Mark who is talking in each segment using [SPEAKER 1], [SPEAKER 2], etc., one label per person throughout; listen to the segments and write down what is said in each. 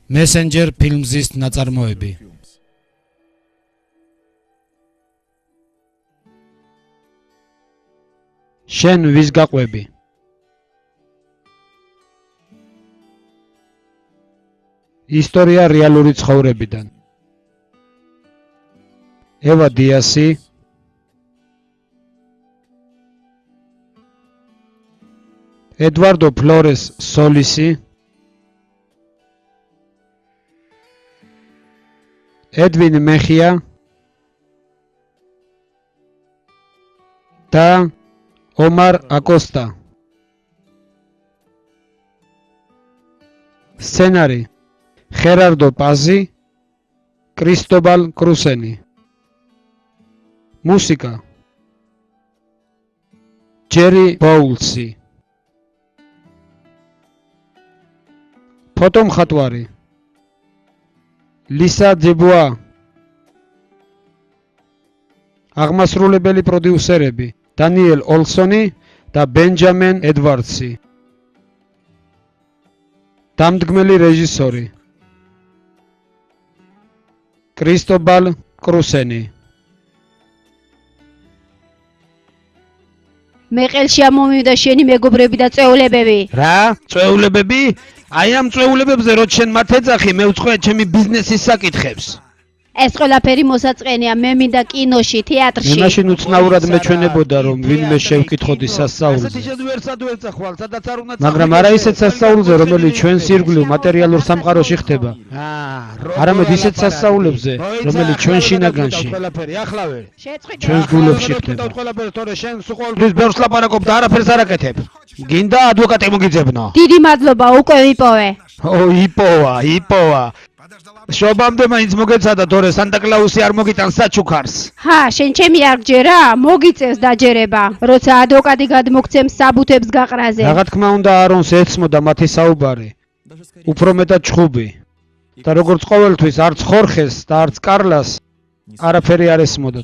[SPEAKER 1] Messenger ფილმზის ნაწარმოები. შენ ვის გაყვები? ისტორია რეალური ცხოვრებიდან. ევა დიასი, ედვარდო ფლორეს სოლისი, ედვინ მეხია და ომარ აკოსტა. სცენარი ხერარდო პაზი, კრისტობალ კრუსენი. მუსიკა ჯერი ბოულსი. ფოტომხატვარი ლისა ძიბუა. აღმასრულებელი პროდიუსერები დანიელ ოლსონი და ბენჯამენ ედვარდსი. დამდგმელი რეჟისორი კრისტობალ კრუსენი.
[SPEAKER 2] მე ყელში ამომივიდა შენი მეგობრები და წვეულებები.
[SPEAKER 1] რა? წვეულებები? აი ამ წვეულებებზე რო შენ მათ ეძახი, მე ვწყვე ჩემი ბიზნესის საკითხებს.
[SPEAKER 2] ეს ყველაფერი მოსაწყენია, მე მინდა კინოში, თეატრში.
[SPEAKER 1] მე მაშინ უცნაურად მეჩვენებოდა რომ ვინმე შევკითხოდი სასწაულზე. მაგრამ არა ისეთ სასწაულზე, რომელიც ჩვენს ირგვლივ მატერიალურ სამყაროში ხდება. არამედ ისეთ სასწაულებზე, რომელიც ჩვენ შინაგანში, ჩვენს გულებში ხდება. ის ბევრს ლაპარაკობ და არაფერს არ აკეთებ. გინდა ადვოკატი მოგიძებნო.
[SPEAKER 2] დიდი მადლობა, უკვე ვიპოვე.
[SPEAKER 1] იპოვა. შობამდე მაინც მოგეცადა თორე სანტა-კლაუსი არ მოგიტანს საჩუქარს.
[SPEAKER 2] შენ ჩემი არ გჯერა? მოგიწევს დაჯერება, როცა ადვოკატი გადმოგცემს საბუთებს გაყრაზე.
[SPEAKER 1] რა თქმა უნდა არონს ეცმოდა მათი საუბარი. უფრო მეტად ჩხუბი. და როგორც ყოველთვის არც ხორხეს და არც კარლას არაფერი არ ესმოდა.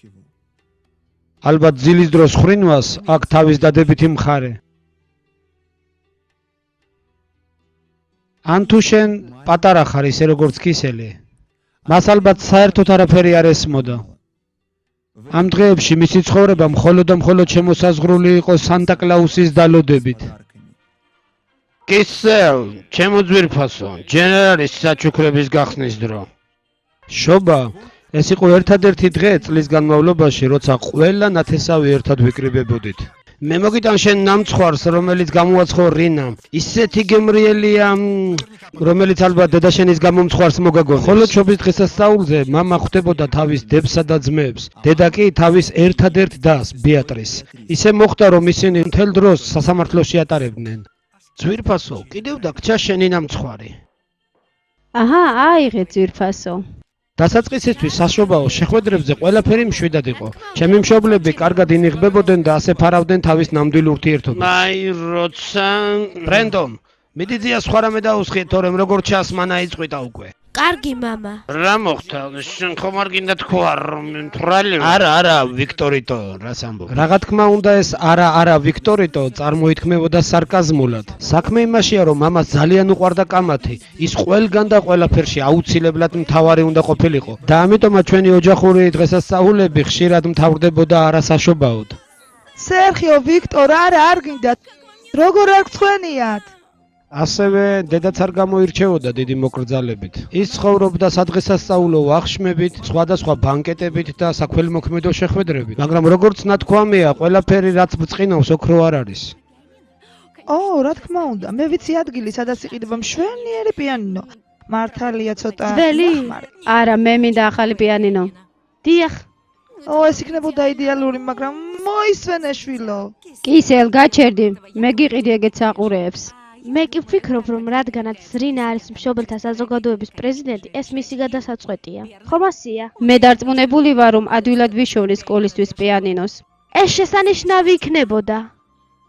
[SPEAKER 1] ალბათ ძილის დროს ხრინვას აქ თავის დადებითი მხარე. ან თუ შენ პატარა ხარ ისე როგორც კისელი, მას ალბათ საერთოდ არაფერი არ ესმოდა. ამ დღეებში მისი ცხოვრება მხოლოდ და მხოლოდ შემოსაზღვრული იყო სანტა-კლაუსის დალოდებით. კისელ, ჩემო ძვირფასო, ჯერ არის საჩუქრების გახსნის დრო. შობა, ეს იყო ერთადერთი დღე წლის განმავლობაში, როცა ყველა ნათესავი ერთად ვიკრიბებოდით. მე მოგიტან შენ ნამცხვარს, რომელიც გამოაცხო რინამ. ისეთი გემრიელია, რომელიც ალბათ დედაშენის გამომცხვარს მოგაგონებს. ხოლო შობის დღესასწაულზე მამა ხვდებოდა თავის დებსა და ძმებს. დედა კი თავის ერთადერთ დას, ბეატრისს. ისე მოხდა, რომ ისინი მთელ დროს სასამართლოში ატარებდნენ. ძვირფასო, კიდევ დაგჭა შენი ნამცხვარი.
[SPEAKER 2] აიღე ძვირფასო.
[SPEAKER 1] დასაწყისისთვის საშობაო შეხვედრებზე ყველაფერი მშვიდად იყო. ჩემი მშობლები კარგად ინიღბებოდნენ და ასე ფარავდნენ თავის ნამდვილ ურთიერთობას. აი როცა ბრენდონ, მიდი ძია სხვა რამე დაუსხიეთ, თორემ როგორც ჩანს მან აიწყვიტა უკვე.
[SPEAKER 3] კარგი მამა.
[SPEAKER 1] რა მოხდა? შენ ხომ არ გინდა თქვა რომ მთვრალი? არა, ვიქტორიტო, რას ამბობ? რა თქმა უნდა ეს არა, ვიქტორიტო წარმოითქმებოდა სარკაზმულად. საქმე იმაშია, რომ მამას ძალიან უყვარდა კამათი. ის ყველგან და ყველაფერში აუცილებლად მთავარი უნდა ყოფილიყო. და ამიტომაც ჩვენი ოჯახური დღესასწაულები ხშირად მთავრდებოდა არასაშობაოდ.
[SPEAKER 4] სერხიო, ვიქტორ, არ გინდათ. როგორ არ გცხვენიათ?
[SPEAKER 1] ასევე დედაც არ გამოირჩეოდა დიდი მოკრძალებით. ის ცხოვრობდა სადღესასწაულო აღშმებით, სხვადასხვა ბანკეტებით და საქველმოქმედო შეხვედრებით, მაგრამ როგორც ნათქვამია, ყველაფერი რაც ბრწყინავს ოქრო არ არის.
[SPEAKER 4] რა თქმა უნდა, მე ვიცი ადგილი, სადაც იყიდება მშვენიერი პიანინო. მართალია ცოტა.
[SPEAKER 2] ძველი? არა, მე მინდა ახალი პიანინო. დიახ.
[SPEAKER 4] ეს იქნებოდა იდეალური, მაგრამ მოისვენე შვილო.
[SPEAKER 2] კისელ, გაჩერდი, მე გიყიდი ეგეთ საყურეებს.
[SPEAKER 3] მე კი ვფიქრობ, რომ რადგანაც რინა არის მშობელთა საზოგადოების პრეზიდენტი, ეს მისი გადასაწყვეტია. ხომ ასია?
[SPEAKER 2] მე დარწმუნებული ვარ, რომ ადვილად ვიშოვნის სკოლისთვის პიანინოს.
[SPEAKER 3] ეს შესანიშნავი იქნებოდა.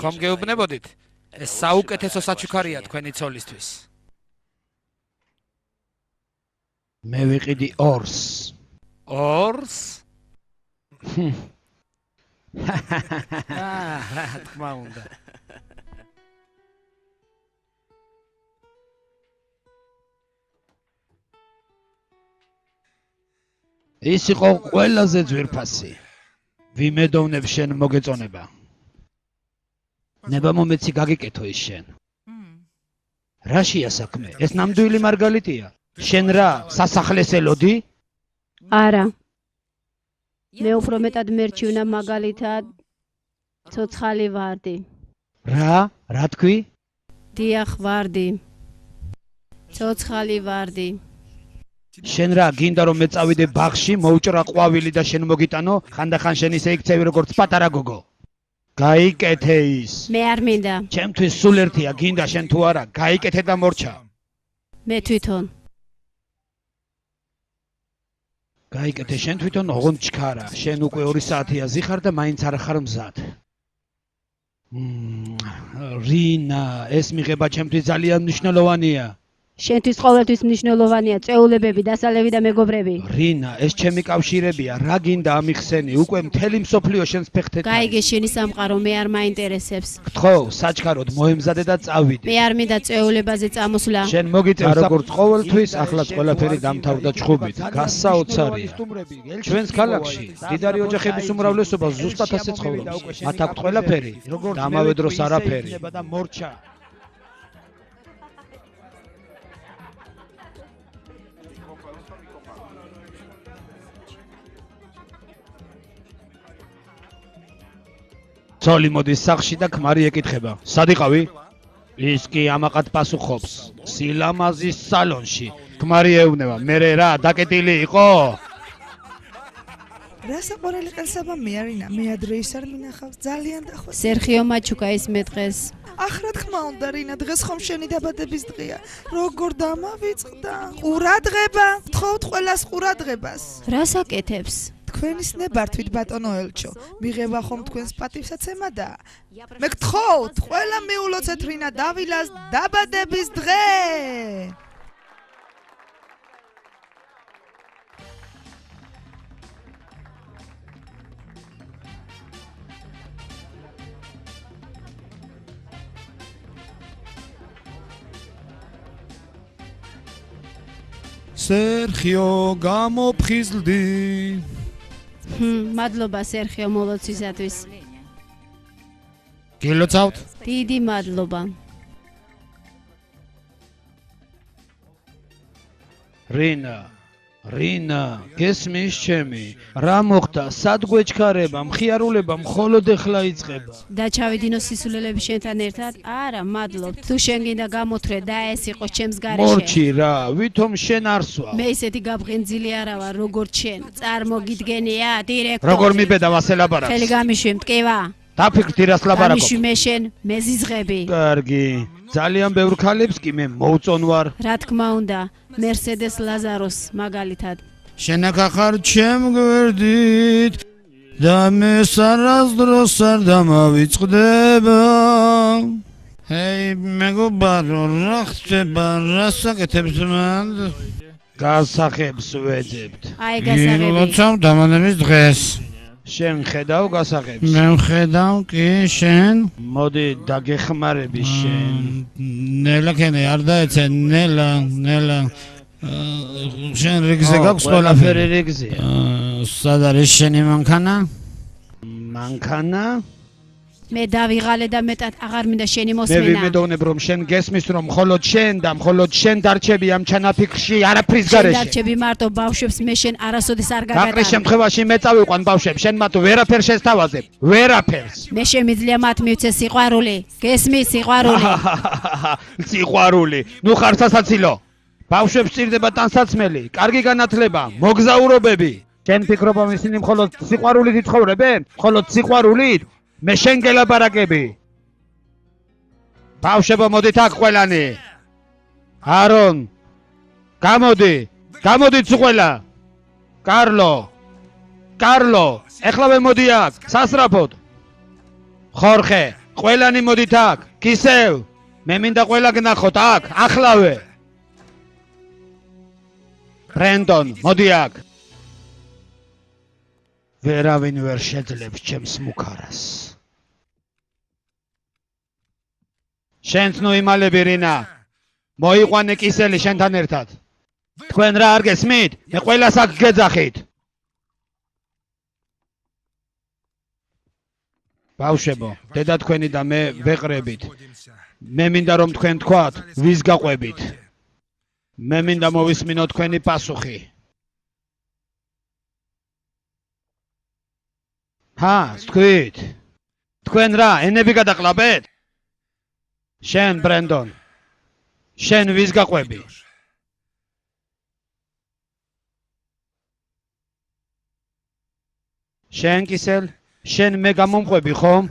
[SPEAKER 5] ხომ გეუბნებოდით? ეს საუკეთესო საჩუქარია თქვენი ცოლისთვის.
[SPEAKER 1] მე ვიყიდი ორს.
[SPEAKER 5] ორს? რა თქმა უნდა.
[SPEAKER 1] ის იყო ყველაზე ძვირფასი. ვიმედოვნებ შენ მოგეწონება. ნება მომეცი გაგიკეთო ის შენ. რაშია საქმე? ეს ნამდვილი მარგალიტია. შენ რა, სასახლეს ელოდი?
[SPEAKER 2] არა. მე უფრო მეტად მერჩივნა მაგალითად ცოცხალი ვარდი.
[SPEAKER 1] რა თქვი?
[SPEAKER 2] დიახ, ვარდი. ცოცხალი ვარდი.
[SPEAKER 1] შენ რა, გინდა რომ მე წავიდე ბაღში, მოვჭრა ყვავილი და შენ მოგიტანო, ხანდახან შენ ისე იქცევი როგორც პატარა გოგო. გაიკეთე ის.
[SPEAKER 2] მე არ მინდა.
[SPEAKER 1] ჩემთვის სულ ერთია, გინდა შენ თუ არა, გაიკეთე და მორჩა.
[SPEAKER 2] მე თვითონ.
[SPEAKER 1] გაიკეთე შენ თვითონ, ოღონდ ჩქარა. შენ უკვე 2 საათია ზიხარ და მაინც არ ხარ მზად. რინა, ეს მიღება ჩემთვის ძალიან მნიშვნელოვანია.
[SPEAKER 2] შენთვის ყოველთვის მნიშვნელოვანია წეულებები, დასალევი და მეგობრები.
[SPEAKER 1] რინა, ეს ჩემი კავშირებია, რა გინდა ამიხსენი? უკვე მთელი მსოფლიო შენს ფეხთეთ.
[SPEAKER 2] გაიგე შენი სამყარო, მე არ მაინტერესებს.
[SPEAKER 1] გთხოვ, საჩქაროდ მოემზადე და წავიდე.
[SPEAKER 2] მე არ მინდა წეულებაზე წამოსვლა.
[SPEAKER 1] შენ მოგიწევს როგორც ყოველთვის, ახლაც ყველაფერი დამთავრდა ჩხუბით. გასაოცარია. ჩვენს ქალაქში დიდარი ოჯახების უმრავლესობა ზუსტად ასე ცხოვრობს. მათ აქვთ ყველაფერი, და ამავე დროს არაფერი. ცოლი მოდის სახლში და ქმარი ეკითხება. სად იყავი? ის კი ამაყად პასუხობს. სილამაზის სალონში. ქმარი ეუბნება, მერე რა, დაკეტილი იყო?
[SPEAKER 4] რა საყვარელი ყელსაბამი არინა, მე ადრე ის არ მინახავს, ძალიან დახვეწ.
[SPEAKER 2] სერხიო მაჩუკა ის მე დღეს.
[SPEAKER 4] ახ რა თქმა უნდა რინა, დღეს ხომ შენი დაბადების დღეა. როგორ დამავიწყდა? ყურადღება, გთხოვთ ყველას ყურადღებას.
[SPEAKER 2] რას აკეთებს?
[SPEAKER 4] თქვენის ნებართვით ბატონო ელჩო, მიღება ხომ თქვენს პატივსაცემა და მე გთხოვთ, ყველა მიულოცეთ რინა დავილას დაბადების დღე.
[SPEAKER 5] სერხიო, გამოფხიზლდი.
[SPEAKER 2] მადლობა სერხიო მოლოცვისათვის.
[SPEAKER 5] გილოცავთ?
[SPEAKER 2] დიდი მადლობა.
[SPEAKER 1] რინა, გესმის ჩემი? რა მოხდა? სად გვეჩქარება? მხიარულება მხოლოდ ეხლა იწყება.
[SPEAKER 2] და ჩავიდინო სისულელები შენთან ერთად? არა, მადლობ. თუ შენ გინდა გამოთრე და ეს იყოს ჩემს გარეშე.
[SPEAKER 1] მორჩი რა, ვითომ შენ არ სვა?
[SPEAKER 2] მე ისეთი გაბღენძილი არა ვარ, როგორც შენ. წარმოგიდგენია, დირექტორი.
[SPEAKER 1] როგორ მიბედავ ასე ლაპარაკს?
[SPEAKER 2] ხელი გამიშვი, მტკივა.
[SPEAKER 1] დაფიქრდი რას ლაპარაკობ?
[SPEAKER 2] გამიშვი მე შენ, მეზიზღები.
[SPEAKER 1] კარგი. ძალიან ბევრ ქალებს კი მე მოვწონ ვარ.
[SPEAKER 2] რა თქმა უნდა, მერსედეს ლაზაროს მაგალითად.
[SPEAKER 5] შენ აქ ახარ ჩემ გვერდით და მე არასდროს არ დამავიწყდება. ჰეი, მეგობარო, რა ხდება, რას აკეთებს მან?
[SPEAKER 1] გასახებს ვეძებთ.
[SPEAKER 2] აი გასაღები.
[SPEAKER 5] გილოცავ დამანების დღეს.
[SPEAKER 1] შენ ხედავ გასახებს?
[SPEAKER 5] მე ვხედავ კი, შენ?
[SPEAKER 1] მოდი დაგეხმარები შენ.
[SPEAKER 5] ნელა კენე არ დაეცე, ნელა. შენ რიგზე გაქვს ყველაფერი?
[SPEAKER 1] რიგზია.
[SPEAKER 5] სად არის შენი მანქანა?
[SPEAKER 1] მანქანა?
[SPEAKER 2] მე დავიღალე და მეტად აღარ მინდა შენი
[SPEAKER 1] მე
[SPEAKER 2] მოსმენა.
[SPEAKER 1] ვიმედოვნებ რომ შენ გესმის რომ მხოლოდ შენ დარჩები ამ ჩანაფიქრში არაფრის
[SPEAKER 2] შენ
[SPEAKER 1] გარეშე.
[SPEAKER 2] დარჩები მარტო ბავშვებს, მე შენ არასოდეს არ
[SPEAKER 1] გაყრის
[SPEAKER 2] გაგატან.
[SPEAKER 1] შემთხვევაში მე წავიყვან ბავშვებს, შენ მათ ვერაფერს შესთავაზებ. ვერაფერს.
[SPEAKER 2] მე შემიძლია მათ მივცე სიყვარული. გესმის სიყვარული.
[SPEAKER 1] სიყვარული. ნუ ხარ სასაცილო. ბავშვებს სჭირდება ტანსაცმელი, კარგი განათლება, მოგზაურობები. შენ ფიქრობ რომ ისინი მხოლოდ სიყვარულით იცხოვრებენ? მხოლოდ სიყვარულით? მე შენ გელაპარაკები. ბავშვებო, მოდით აქ ყველანი. არონ, გამოდით ყველა. კარლო, ეხლავე მოდი აქ, სასწრაფოდ. ხორხე, ყველანი მოდით აქ, კისევ. მე მინდა ყველა გნახოთ აქ, ახლავე. ბრენდონ, მოდი აქ. ვერავინ ვერ შეძლებს ჩემს მუქარას. შენც ნუ იმალები რინა. მოიყვანე კისელი შენთან ერთად. თქვენ რა არ გესმით? მე ყველას აქ გეძახით. ბავშვებო, დედა თქვენი და მე ვეყრებით. მე მინდა რომ თქვენ თქვათ, ვის გაყვებით. მე მინდა მოვისმინო თქვენი პასუხი. თქვით. თქვენ რა, ენები გადაყლაბეთ? შენ ბრენდონ. შენ ვის გაყვები? შენ კისელ? შენ მე გამომყვები ხომ?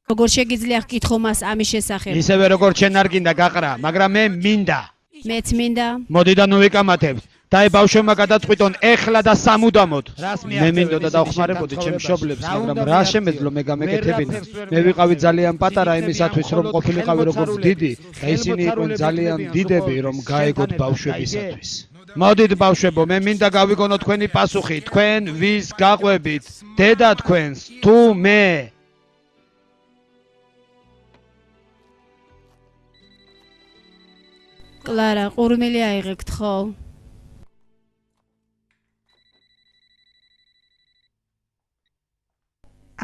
[SPEAKER 2] როგორ შეგიძლია გკითხო მას ამის შესახებ?
[SPEAKER 1] ისევე როგორც შენ არ გინდა გაყრა, მაგრამ მე მინდა.
[SPEAKER 2] მეც მინდა.
[SPEAKER 1] მოდი და ნუ ვიკამათებთ. და აი ბავშვებმა გადაწყვიტონ ეხლა და სამუდამოდ. მე მინდოდა დავხმარებოდი ჩემს მშობლებს, მაგრამ რა შემეძლო მე გამეკეთებინა. მე ვიყავი ძალიან პატარა იმისათვის რომ ყოფილიყავი როგორც დიდი და ისინი იყვნენ ძალიან დიდები რომ გაეგოთ ბავშვებისათვის. მოდით ბავშვებო, მე მინდა გავიგონო თქვენი პასუხი. თქვენ ვის გაყვებით? დედა თქვენს თუ მე?
[SPEAKER 2] კლარა, ყურმილი აიღე გთხოვ.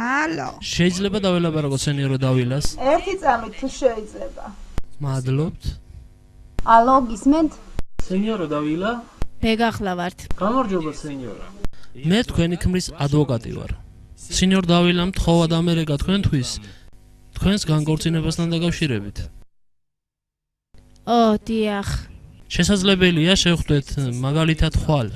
[SPEAKER 4] ალო.
[SPEAKER 6] შეიძლება დაველაპარაკო სენიორო დავილას?
[SPEAKER 7] ერთი წამით თუ შეიძლება.
[SPEAKER 6] მადლობთ.
[SPEAKER 2] ალო, გისმენთ?
[SPEAKER 6] სენიორო დავილა?
[SPEAKER 2] მე გახლავართ.
[SPEAKER 6] გამარჯობა სენიორა. მე თქვენი ქმრის ადვოკატი ვარ. სენიორ დავილამ თხოვა დამერეგა თქვენთვის თქვენს განქორწინებასთან დაკავშირებით.
[SPEAKER 2] დიახ.
[SPEAKER 6] შესაძლებელია შევხვდეთ მაგალითად ხვალ.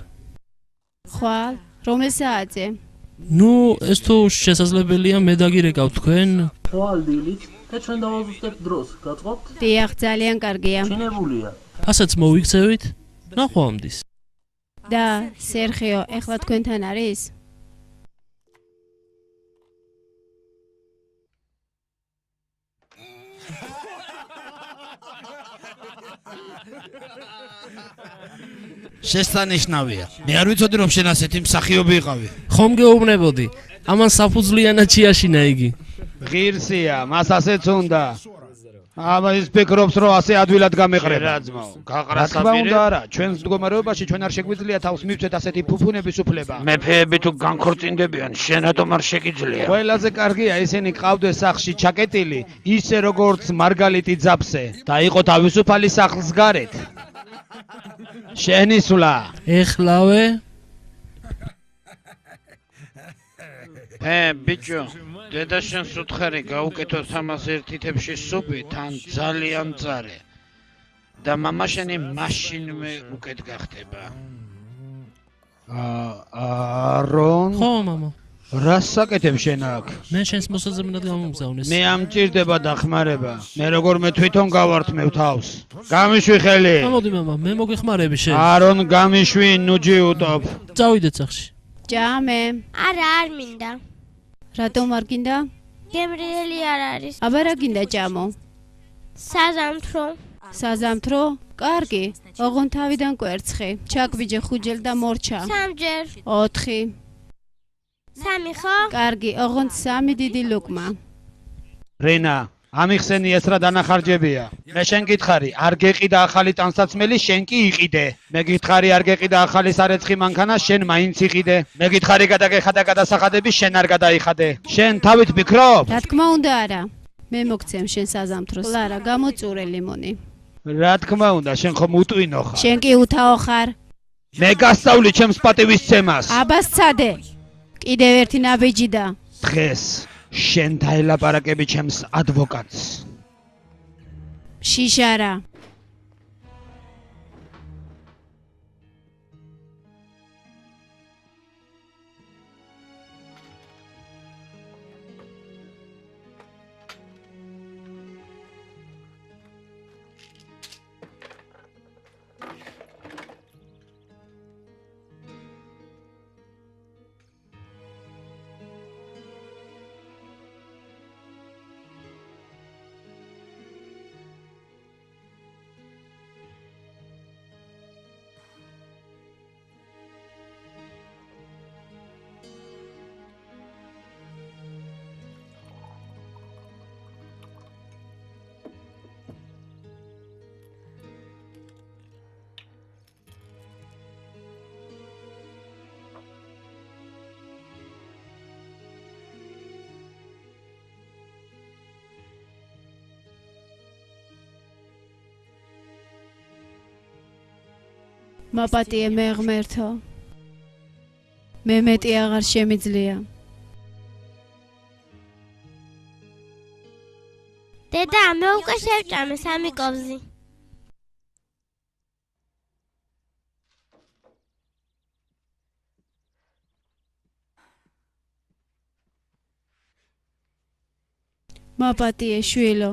[SPEAKER 2] ხვალ? რომელ საათზე?
[SPEAKER 6] ნუ ეს თუ შესაძლებელია მე დაგირეკავ თქვენ ხვალ დილით და ჩვენ დავაზუსტებთ დროს, გაწყობთ?
[SPEAKER 2] დიახ, ძალიან კარგია.
[SPEAKER 6] შენებულია. ასეც მოვიქცევით? ნახვამდის.
[SPEAKER 2] და სერხიო, ეხლა თქვენთან არის?
[SPEAKER 5] შესანიშნავია. მე არ ვიცოდი რომ შენ ასეთი მსახიობი იყავი.
[SPEAKER 6] ხომ გეუბნებოდი? ამან საფუძვლიანად შეაშინა იგი.
[SPEAKER 1] ღირსია, მას ასეც უნდა. ის ფიქრობს რომ ასე ადვილად გამეყრება.
[SPEAKER 5] გაყრა
[SPEAKER 1] საბირე? არა, ჩვენს მდგომარეობაში ჩვენ არ შეგვიძლია თავს მივცეთ ასეთი ფუფუნების უფლება.
[SPEAKER 5] მეფეები თუ განქორწინდებიან, შენ რატომ არ შეგიძლია?
[SPEAKER 1] ყველაზე კარგია ისინი ყავდეს სახლში ჩაკეტილი, ისე როგორც მარგალიტი ძაბსე და იყო თავისუფალი სახლის გარეთ. შენისვლა.
[SPEAKER 6] ეხლავე?
[SPEAKER 5] ბიჭო, დედა შენს უთხარი გაუკეთოთ ამას ერთი თებში სუპი, თან ძალიან მწარე. და მამა შენი მაშინვე უკეთ გახდება.
[SPEAKER 1] არონ?
[SPEAKER 6] ხო, მამა.
[SPEAKER 1] რას საკეთებ შენ აქ?
[SPEAKER 6] მე შენს მოსაზრებად გამომგზავნეს.
[SPEAKER 1] მე ამჭირდება დახმარება. მე როგორმე თვითონ გავართმევ თავს. გამიშვი ხელი.
[SPEAKER 6] გამოდი მამა, მე მოგეხმარები შენ.
[SPEAKER 1] არონ გამიშვი, ნუჯი უტოფ.
[SPEAKER 6] წავიდეთ სახში.
[SPEAKER 2] ჭამე.
[SPEAKER 3] არა, არ მინდა.
[SPEAKER 2] რატომ არ გინდა?
[SPEAKER 3] გემრიელი არ არის.
[SPEAKER 2] აბა რა გინდა ჭამო?
[SPEAKER 3] საზამთრო.
[SPEAKER 2] საზამთრო? კარგი. ოღონ თავიდან კვერცხი. ჩაგვიჯე ხუჯელ და მორჩა.
[SPEAKER 3] სამჯერ.
[SPEAKER 2] 4.
[SPEAKER 3] სამი ხო?
[SPEAKER 2] კარგი, ოღონ 3 დიდი ლუკმა.
[SPEAKER 1] რენა, ამიხსენი ეს რა დანახარჯებია? მე შენ გითხარი, არ გეყიდა ახალი ტანსაცმელი, შენ კი იყიდე. მე გითხარი, არ გეყიდა ახალი სარეცხი მანქანა, შენ მაინც იყიდე. მე გითხარი, გადაგეხადა გადასახადები, შენ არ გადაიხადე. შენ თავით ფიქრობ?
[SPEAKER 2] რა თქმა უნდა არა. მე მოგცემ შენ საზამთროს. ლარა, გამოწურე ლიმონი.
[SPEAKER 1] რა თქმა უნდა, შენ ხომ უტვინო ხარ?
[SPEAKER 2] შენ კი უთავო ხარ.
[SPEAKER 1] მე გასწავლი ჩემს პატივისცემას.
[SPEAKER 2] აბა სცადე. კიდევ ერთი ნაბიჯი და
[SPEAKER 1] დღეს შენ დაელაპარაკები ჩემს ადვოკატს.
[SPEAKER 2] შიშარა. მაპატიე მე ღმერთო. მე მეტი აღარ შემიძლია.
[SPEAKER 3] დედა, მე უკვე შევჭამე 3 კოვზი.
[SPEAKER 2] მაპატიე შვილო.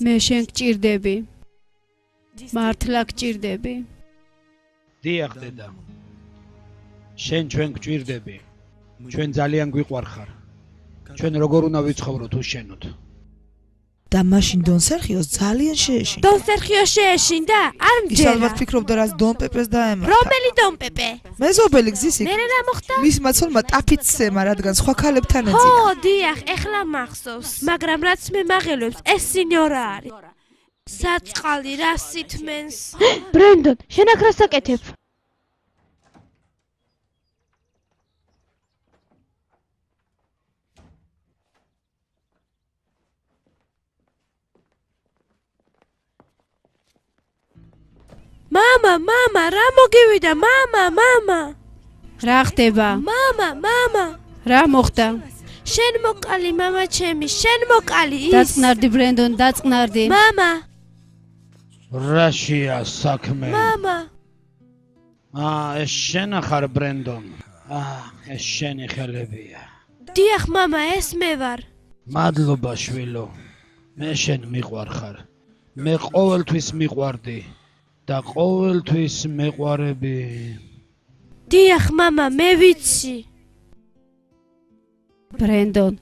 [SPEAKER 2] მე შენ გჭირდები. მართლა გჭირდები.
[SPEAKER 1] დიახ დედა. შენ ჩვენ გჭირდები. ჩვენ ძალიან გვიყვარხარ. ჩვენ როგორ უნდა ვიცხოვროთ უშენოდ?
[SPEAKER 4] და მაშინ დონ სერხიოს ძალიან შეეშინდა.
[SPEAKER 3] დონ სერხიო შეეშინდა? არ
[SPEAKER 4] ის
[SPEAKER 3] მჯერა.
[SPEAKER 4] ალბათ ფიქრობდა, რას დონ პეპეს დაემართა.
[SPEAKER 3] რომელი დონ პეპე?
[SPEAKER 4] მეზობელი გზის იქ.
[SPEAKER 3] მერე რა მოხდა?
[SPEAKER 4] მისმა ცოლმა ტაფიც სემა, რადგან სხვა ქალებთან
[SPEAKER 3] ხო,
[SPEAKER 4] ეძინა.
[SPEAKER 3] დიახ, ეხლა მახსოვს. მაგრამ რაც მე მაღელვებს, ეს სინიორა არის. საწყალი რა სითმენს. ბრენდონ, შენ აქ რას აკეთებ? მამა, რა მოგივიდა? მამა.
[SPEAKER 2] რა ხდება?
[SPEAKER 3] მამა.
[SPEAKER 2] რა მოხდა?
[SPEAKER 3] შენ მოკალი, მამა ჩემი, შენ მოკალი ის.
[SPEAKER 2] დაწყნარდი ბრენდონ, დაწყნარდი.
[SPEAKER 3] მამა,
[SPEAKER 1] რაშია საქმე?
[SPEAKER 3] მამა.
[SPEAKER 1] ეს შენ ახარ ბრენდონ. ეს შენი ხელებია.
[SPEAKER 3] დიახ, მამა, ეს მე ვარ.
[SPEAKER 1] მადლობა შვილო. მე შენ მიყვარხარ. მე ყოველთვის მიყვარდი და ყოველთვის მეყვარები.
[SPEAKER 3] დიახ, მამა, მე ვიცი.
[SPEAKER 2] ბრენდონ,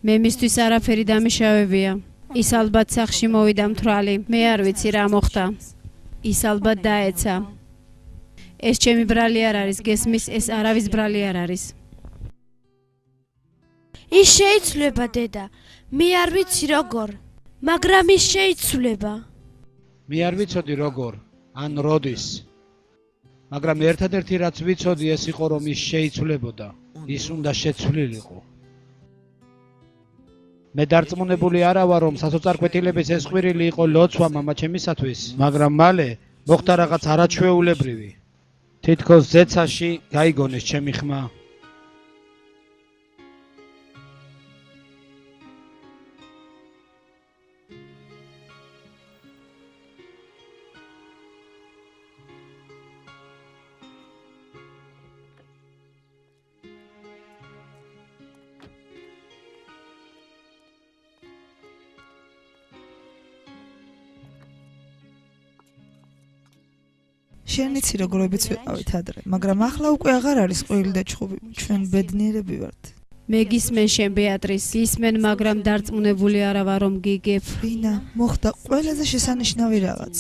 [SPEAKER 2] მე მისთვის არაფერი დამიშავებია. ის ალბათ სახში მოვიდა მთვრალი. მე არ ვიცი რა მოხდა. ის ალბათ დაეცა. ეს ჩემი ბრალი არ არის, გესმის, ეს არავის ბრალი არ არის.
[SPEAKER 3] ის შეიცვლება, დედა. მე არ ვიცი როგორ, მაგრამ ის შეიცვლება.
[SPEAKER 1] მე არ ვიცოდი როგორ, ან როდის. მაგრამ ერთადერთი რაც ვიცოდი ეს იყო რომ ის შეიცვლებოდა. ის უნდა შეცვლილიყო. მე დარწმუნებული არა ვარ რომ სასოწარკვეთილების ეს ყვირილი იყო ლოცვა მამაჩემისათვის, მაგრამ მალე მოხდა რაღაც არაჩვეულებრივი. თითქოს ზეცაში გაიგონეს ჩემი ხმა.
[SPEAKER 4] შენ იცი როგორებიც ვიყავით ადრე, მაგრამ ახლა უკვე აღარ არის ყვირილი და ჩხუბი. ჩვენ ბედნიერები ვართ.
[SPEAKER 2] მე გისმენ შენ ბეატრის, გისმენ, მაგრამ დარწმუნებული არა ვარ რომ გიგებ.
[SPEAKER 4] ბრინა, მოხდა ყველაზე შესანიშნავი რაღაც.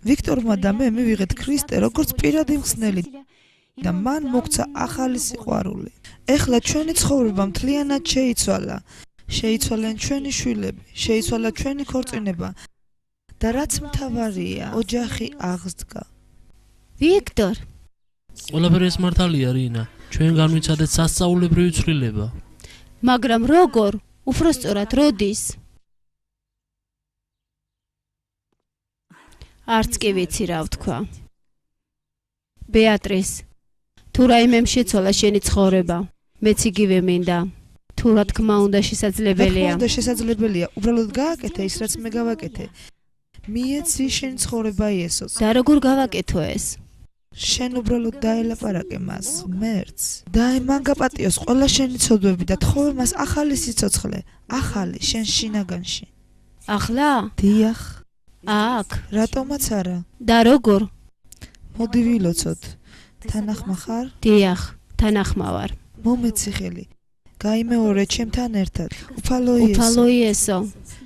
[SPEAKER 4] ვიქტორმა და მე მივიღეთ ქრისტე როგორც პირადი მხსნელი და მან მოგცა ახალი სიყვარული. ეხლა ჩვენი ცხოვრება მთლიანად შეიცვალა. შეიცვალენ ჩვენი შვილები, შეიცვალა ჩვენი ქორწინება. და რაც მთავარია, ოჯახი აღსდგა.
[SPEAKER 2] ვიქტორ,
[SPEAKER 6] ყველაფერი ეს მართალია, რინა. ჩვენ განვიცადეთ სასწაულებრივი ცვლილება.
[SPEAKER 2] მაგრამ როგორ? უბრალოდ როდის? არც კი ვიცი რა ვთქვა. ბეატრის, თუ რაიმემ შეცვალა შენი ცხოვრება, მეც იგივე მინდა. თუ რა თქმა უნდა შესაძლებელია.
[SPEAKER 4] და შესაძლებელია, უბრალოდ გააკეთე ის რაც მე გავაკეთე. მიეცი შენ ცხოვრება იესოს.
[SPEAKER 2] და როგორ გავაკეთო ეს?
[SPEAKER 4] შენ უბრალოდ დაელაპარაკე მას, მერც. და მან გაპატიოს ყველა შენი ცოდვები და თხოვე მას ახალი სიცოცხლე, ახალი შენ შინაგანში.
[SPEAKER 2] ახლა?
[SPEAKER 4] დიახ.
[SPEAKER 2] აქ.
[SPEAKER 4] რატომაც არა?
[SPEAKER 2] და როგორ?
[SPEAKER 4] მოდი ვილოცოთ. თანახმა ხარ?
[SPEAKER 2] დიახ, თანახმა ვარ.
[SPEAKER 4] მომეცი ხელი. გაიმეორე ჩემთან ერთად. უფალო
[SPEAKER 2] იესო.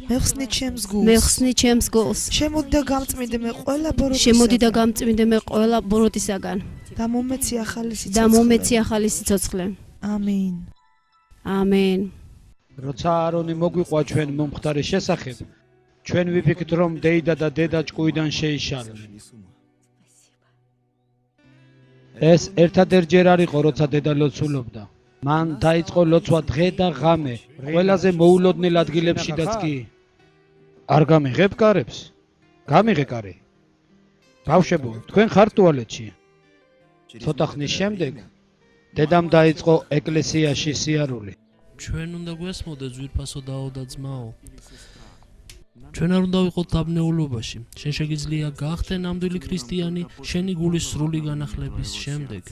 [SPEAKER 4] მეხსნი ჩემს გულს.
[SPEAKER 2] მეხსნი ჩემს გულს.
[SPEAKER 4] შემოდი და გამწმინდე მე ყველა ბოროტისაგან.
[SPEAKER 2] შემოდი და გამწმინდე მე ყველა ბოროტისაგან.
[SPEAKER 4] და მომეცი ახალი სიცოცხლე.
[SPEAKER 2] და მომეცი ახალი სიცოცხლე.
[SPEAKER 4] ამინ.
[SPEAKER 2] ამენ.
[SPEAKER 1] როცა არონი მოგვიყვა ჩვენ მომხდარის შესახებ, ჩვენ ვიფიქრეთ რომ დეიდა და დედა ჭკუიდან შეიშალნენ. ეს ერთადერთჯერ არ იყო როცა დედა ლოცულობდა. მან დაიწყო ლოცვა დღე და ღამე, ყველაზე მოულოდნელ ადგილებშიდაც კი. არ გამიღებ კარებს? გამიღე კარი. ბავშვებო, თქვენ ხართ ტუალეტში. ცოტა ხნის შემდეგ დედამ დაიწყო ეკლესიაში სიარული.
[SPEAKER 6] ჩვენ უნდა გვესმოდეთ ძვირფასო დაო და ძმაო. ჩვენ არ უნდა ვიყოთ დაბნეულობაში. შენ შეგიძლია გახდე ნამდვილი ქრისტიანი შენი გულის სრული განახლების შემდეგ.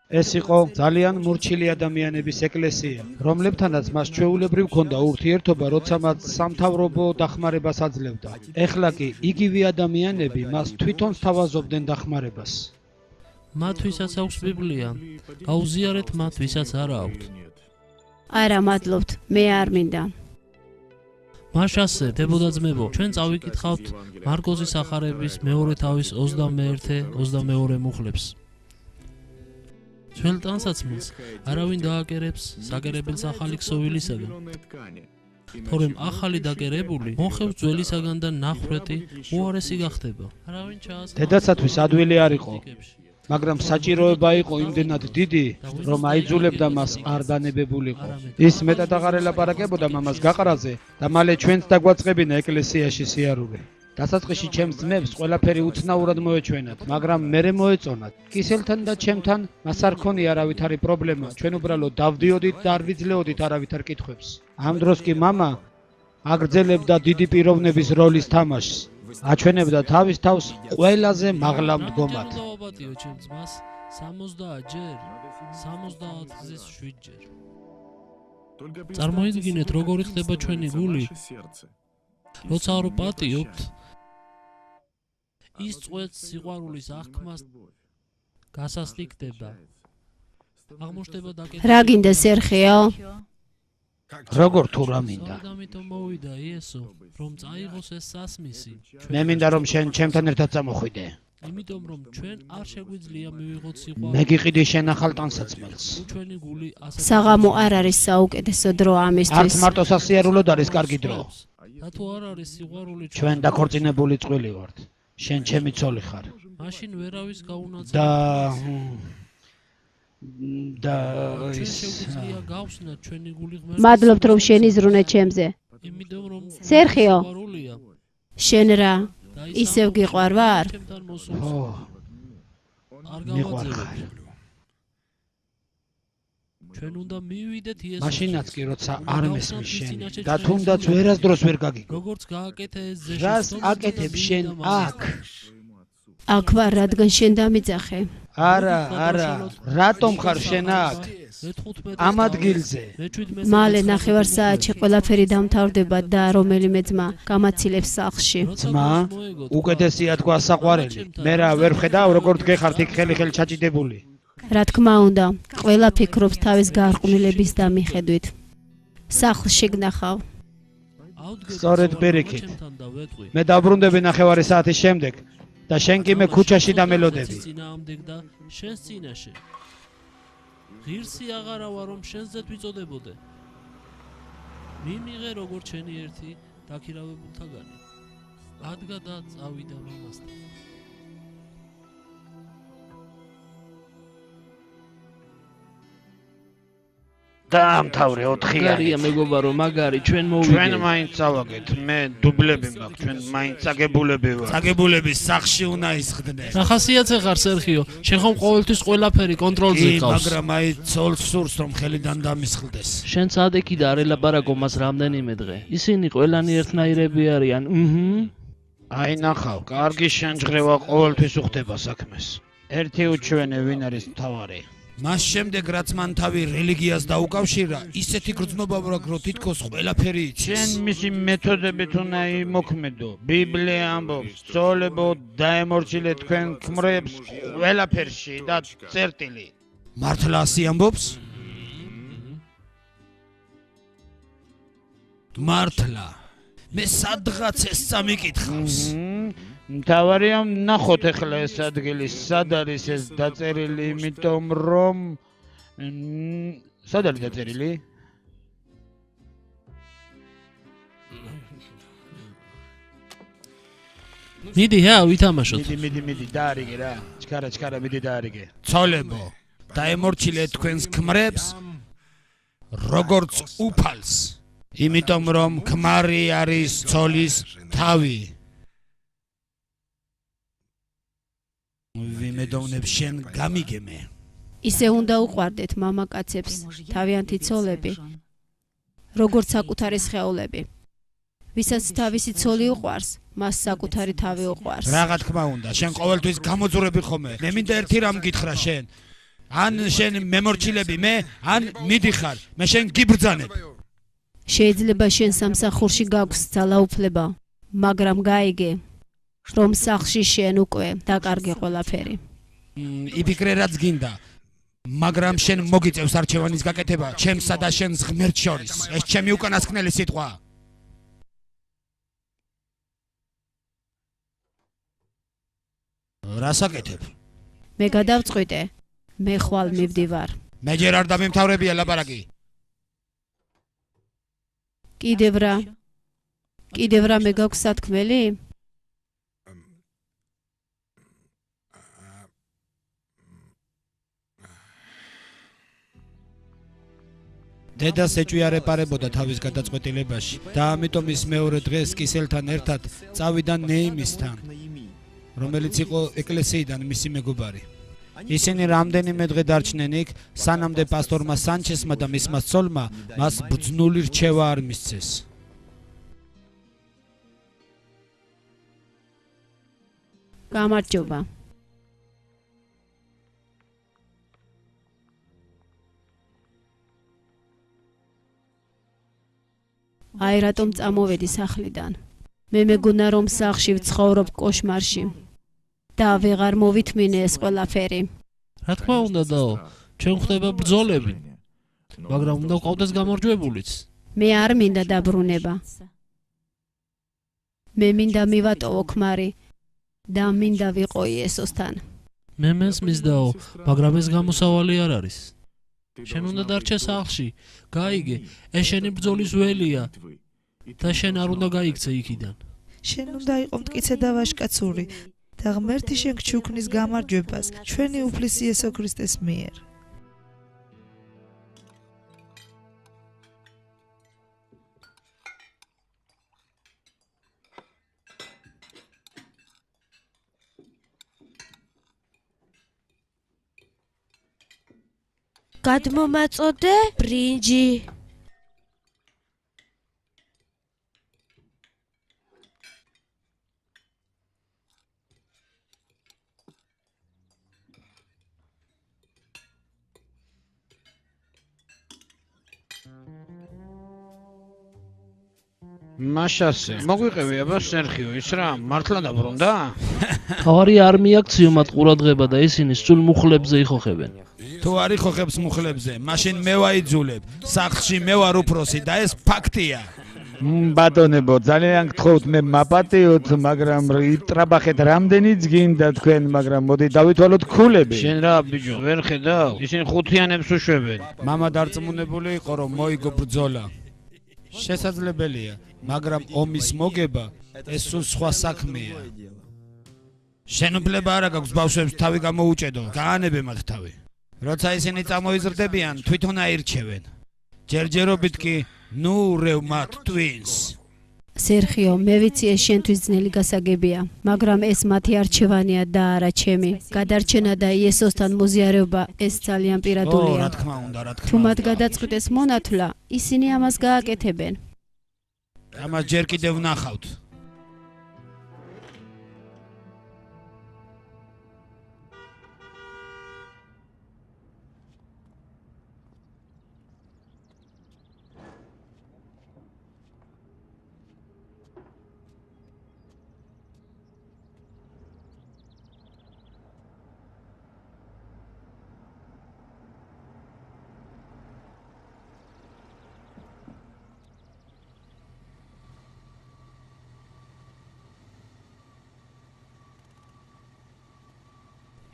[SPEAKER 1] ეს იყო ძალიან მორჩილი ადამიანების ეკლესია, რომლებთანაც მას ჩვეულებრივ ჰქონდა ურთიერთობა, როცა მათ სამთავრობო დახმარებას აძლევდა. ეხლა კი იგივე ადამიანები მას თვითონ სთავაზობდნენ დახმარებას.
[SPEAKER 6] მათ ვისაც აქვს ბიბლია, გაუზიარეთ მათ ვისაც არ აქვთ.
[SPEAKER 2] არა, მადლობთ, მე არ მინდა.
[SPEAKER 6] მაშ ასე, დებოდა ძმებო, ჩვენ წავიკითხავთ მარკოზის ახარების მეორე თავის 21-22 მუხლებს. ძველ ტანსაცმელს არავინ დააკერებს საკერებელს ახალი ქსოვილისაგან. თორემ ახალი დაკერებული მოხევს ძველისაგან და ნახვრეტი უარესი გახდება. არავინ ჩაასხა.
[SPEAKER 1] დედაცათვის ადვილი არ იყო, მაგრამ საჭიროება იყო იმდენად დიდი, რომ აიძულებდა მას არ დანებებულიყო. ის მეტად აღარ ელაპარაკებოდა მამას გაყრაზე და მალე ჩვენც დაგვაწყებინა ეკლესიაში სიარული. დასაწყისში ჩემს ძმებს ყველაფერი უცნაურად მოეჩვენათ, მაგრამ მერე მოეწონათ. კისელთან და ჩემთან მას არ ქონია არავითარი პრობლემა. ჩვენ უბრალოდ დავდიოდით და არ ვიძლეოდით არავითარ კითხვებს. ამ დროს კი მამა აგრძელებდა დიდი პიროვნების როლის თამაშს. აჩვენებდა თავის თავს ყველაზე მაღლა მდგომად.
[SPEAKER 6] დაობატიო ჩემ ძმას 70 ჯერ, 70-ს 7 ჯერ. წარმოიდგინეთ როგორი ხდება ჩვენი გული, როცა არ ვპატიობთ ის წვეთს სიყვარულის აღქმას გასასტიკდება. აღმოჩნდება დაკეთება.
[SPEAKER 2] რა გინდა სერხიო?
[SPEAKER 1] როგორ თუ რა მინდა?
[SPEAKER 6] ამიტომ მოვიდა იესო, რომ წაიღოს ეს სასმისი.
[SPEAKER 1] მე მინდა რომ შენ ჩემთან ერთად წამოხვიდე.
[SPEAKER 6] იმიტომ რომ ჩვენ არ შეგვიძლია მივიღოთ
[SPEAKER 1] მე
[SPEAKER 6] სიყვარული.
[SPEAKER 1] გიყიდი შენ ახალ ტანსაცმელს.
[SPEAKER 6] ჩვენი გული ასე
[SPEAKER 2] საღამო არ არის საუკეთესო დრო
[SPEAKER 1] არც
[SPEAKER 2] ამისთვის.
[SPEAKER 1] მარტო სასიარულოდ არის კარგი დრო.
[SPEAKER 6] და თუ არ არის სიყვარული
[SPEAKER 1] ჩვენ დაქორწინებული წყვილი ვართ. შენ ჩემი ცოლი ხარ.
[SPEAKER 6] მაშინ ვერავის გაუნაწილებლად
[SPEAKER 1] და
[SPEAKER 6] ჩვენ
[SPEAKER 1] ის
[SPEAKER 6] შეგვიძლია გავხსნათ ჩვენი გული ღმერთს.
[SPEAKER 2] მადლობთ რომ შენიზრუნე ჩემზე.
[SPEAKER 6] იმიტომ რომ
[SPEAKER 2] სერხიო.
[SPEAKER 6] სიყვარულია
[SPEAKER 2] შენ რა?
[SPEAKER 6] და ის
[SPEAKER 2] ისევ გიყვარ ვარ?
[SPEAKER 6] ჩემთან მოსულს
[SPEAKER 1] ო
[SPEAKER 6] არ
[SPEAKER 1] მიყვარხარ.
[SPEAKER 6] გავაძლევთ. ჩვენ უნდა მივიდეთ იესოს.
[SPEAKER 1] მაშინაც კი როცა არ მესმის შენი და თუნდაც ვერასდროს ვერ გაგიგო.
[SPEAKER 6] როგორც გააკეთე ეს ზეშის
[SPEAKER 1] რას აკეთებ შენ აქ?
[SPEAKER 2] აქ ვარ, რადგან შენ დამიძახე.
[SPEAKER 1] არა, რატომ ხარ შენ აქ? ამ ადგილზე.
[SPEAKER 2] მალე 9 საათში ყველაფერი დამთავრდება და რომელიმე ძმა გამაცილებს სახლში.
[SPEAKER 1] ძმა, უკეთესია თქვა საყვარელი. მე რა ვერ ვხედავ როგორ გეხართ იქ ხელი ჩაჭიდებული.
[SPEAKER 2] რა თქმა უნდა, ყველა ფიქრობს თავის გარყვნილების და მიხედვით. სახლში გნახავ.
[SPEAKER 1] სწორედ პირიქით. მე დაბრუნდები 9 საათის შემდეგ და შენ კი მე ქუჩაში დამელოდები.
[SPEAKER 6] წინააღმდეგ და შენს წინაშე. ღირსი აღარა ვარ რომ შენზე ვიწოდებოდე. მიმიღე როგორც შენი ერთი დაქირავებულთაგანი. ადგა და წავიდა მამასთან.
[SPEAKER 5] დაამთავრე 4-იანი.
[SPEAKER 6] მაგარია მეგობარო, მაგარი, ჩვენ
[SPEAKER 5] ჩვენ
[SPEAKER 6] მოვიდეთ.
[SPEAKER 5] მაინც წავაგეთ. მე დუბლები მაქვს, ჩვენ მაინც წაგებულები ვართ.
[SPEAKER 8] წაგებულების სახში უნდა ისხდნენ.
[SPEAKER 6] ახასიათზე ხარ სერხიო, შენ ხომ ყოველთვის ყველაფერი კონტროლზე
[SPEAKER 8] კი,
[SPEAKER 6] ყავს.
[SPEAKER 8] მაგრამ აი ცოლს სურს რომ ხელიდან დამისხლდეს.
[SPEAKER 6] შენ წადექი და არ ელაპარაკო მას რამდენიმე დღე. ისინი ყველანი ერთნაირები არიან.
[SPEAKER 5] აი ნახავ, კარგი შენჯღრევა ყოველთვის უხდება საქმეს. ერთი უჩვენე ვინ არის მთავარი.
[SPEAKER 8] მას შემდეგ რაც მან თავი რელიგიას დაუკავშირა, ისეთი გრძნობა ბრაგ რომ თითქოს ყველაფერი იცის.
[SPEAKER 5] შენ მისი მეთოდებით უნდა იმოქმედო. ბიბლია ამბობს, ძოლებო დაემორჩილეთ თქვენ ქმრებს ყველაფერში და წერტილი.
[SPEAKER 8] მართლა ასე ამბობს? მართლა. მე სადღაც ეს წამიკითხავს.
[SPEAKER 5] მთავარია ნახოთ ახლა ეს ადგილი სად არის ეს დაწერილი, იმიტომ რომ სად არის დაწერილი?
[SPEAKER 6] მიდი, ვითამაშოთ.
[SPEAKER 5] მიდი, დაარიგე რა. ჩქარა, მიდი დაარიგე.
[SPEAKER 8] ცოლებო, დაემორჩილეთ თქვენს ქმრებს როგორც უფალს. იმიტომ რომ ქმარი არის ცოლის თავი. ვიმედოვნებ შენ გამიგე მე.
[SPEAKER 2] ისე უნდა უყვარდეთ მამაკაცებს თავიანთი ცოლები, როგორც საკუთარი სხეულები. ვისაც თავისი ცოლი უყვარს, მას საკუთარი თავი უყვარს.
[SPEAKER 8] რა თქმა უნდა, შენ ყოველთვის გამოძურები ხომე. მე მინდა ერთი რამ გითხრა შენ. ან შენ მემორჩილები მე, ან მიდიხარ. მე შენ გიბრძანებ.
[SPEAKER 2] შეიძლება შენ სამსახურში გაქვს ძალაუფლება, მაგრამ გაიგე, რომ სახლში შენ უკვე დაკარგე ყველაფერი.
[SPEAKER 8] იფიქრე რაც გინდა. მაგრამ შენ მოგიწევს არჩევანის გაკეთება ჩემსა და შენს ღმერთს შორის. ეს ჩემი უკანასკნელი სიტყვა. რას აკეთებ?
[SPEAKER 2] მე გადავწყვიტე, მე ხვალ მივდივარ.
[SPEAKER 8] მე ჯერ არ დამემთავრებია ლაპარაკი.
[SPEAKER 2] კიდევ რა მე გაქვს სათქმელი?
[SPEAKER 8] დედას ეჭვი არ ეპარებოდა თავის გადაწყვეტილებაში და ამიტომ ის მეორე დღეს კისელთან ერთად წავიდა ნეიმისთან, რომელიც იყო ეკლესიიდან მისი მეგობარი. ისინი რამდენიმე დღე დარჩნენ იქ, სანამდე პასტორმა სანჩესმა და მისმა ცოლმა მას ბრძნული რჩევა არ მისცეს.
[SPEAKER 2] გამარჯობა. აი რატომ წამოვედი სახლიდან. მე მეგონა რომ სახლში ვცხოვრობ კოშმარში და ვეღარ მოვითმინე ეს ყველაფერი.
[SPEAKER 6] რა თქმა უნდა დაო, ჩვენ ხდება ბრძოლები, მაგრამ უნდა ყავდეს გამარჯვებულიც.
[SPEAKER 2] მე არ მინდა დაბრუნება. მე მინდა მივატოვო ქმარი და მინდა ვიყო იესოსთან.
[SPEAKER 6] მე მესმის დაო, მაგრამ ეს გამოსავალი არ არის. შენ უნდა დარჩე სახლში, გაიგე, ეს შენი ბრძოლის ველია და შენ არ უნდა გაიქცე იქიდან.
[SPEAKER 4] შენ უნდა იყო მტკიცე და ვაჟკაცური და ღმერთი შენ გჩუქნის გამარჯვებას ჩვენი უფლის იესო ქრისტეს მიერ.
[SPEAKER 3] გადმომაწოდე ბრინჯი.
[SPEAKER 5] მაშასე, მოგვიყევი აბა სერხიო, ის რა, მართლა დაბრუნდა?
[SPEAKER 6] თავარი არ მიაქციო მათ ყურადღება და ისინი სულ მუხლებზე იხოხებენ.
[SPEAKER 8] თუ არ იხოხებს მუხლებზე, მაშინ მე ვაიძულებ. სახლში მე ვარ უფროსი და ეს ფაქტია.
[SPEAKER 9] ბატონებო, ძალიან გთხოვთ მე მაპატიოთ, მაგრამ იტრაბახეთ რამდენიც გინდა თქვენ, მაგრამ მოდი დავითვალოთ ქულები.
[SPEAKER 5] შენ რა ბიჭო, ვერ ხედავ? ისინი ხუთიანებს უშვებენ.
[SPEAKER 8] მამა დარწმუნებული იყო რომ მოიგო ბრძოლა. შესაძლებელია, მაგრამ ომის მოგება ეს სულ სხვა საქმეა. შენუფლება არა გაქვს ბავშვებს თავი გამოუჭედო, გაანებე მათ თავი. როცა ისინი წამოიზრდებიან, თვითონ აირჩევენ. ჯერჯერობით კი ნუ რევ მათ twins.
[SPEAKER 2] სერხიო, მე ვიცი ეს შენთვის ძნელი გასაგებია, მაგრამ ეს მათი არჩევანია და არა ჩემი. გადარჩენა და იესოსთან მოზიარება ეს ძალიან პირადულია.
[SPEAKER 8] რა თქმა უნდა, რა თქმა უნდა.
[SPEAKER 2] თუ მათ გადაწყვიტეს მონათლა, ისინი ამას გააკეთებენ.
[SPEAKER 8] ამას ჯერ კიდევ ვნახავთ.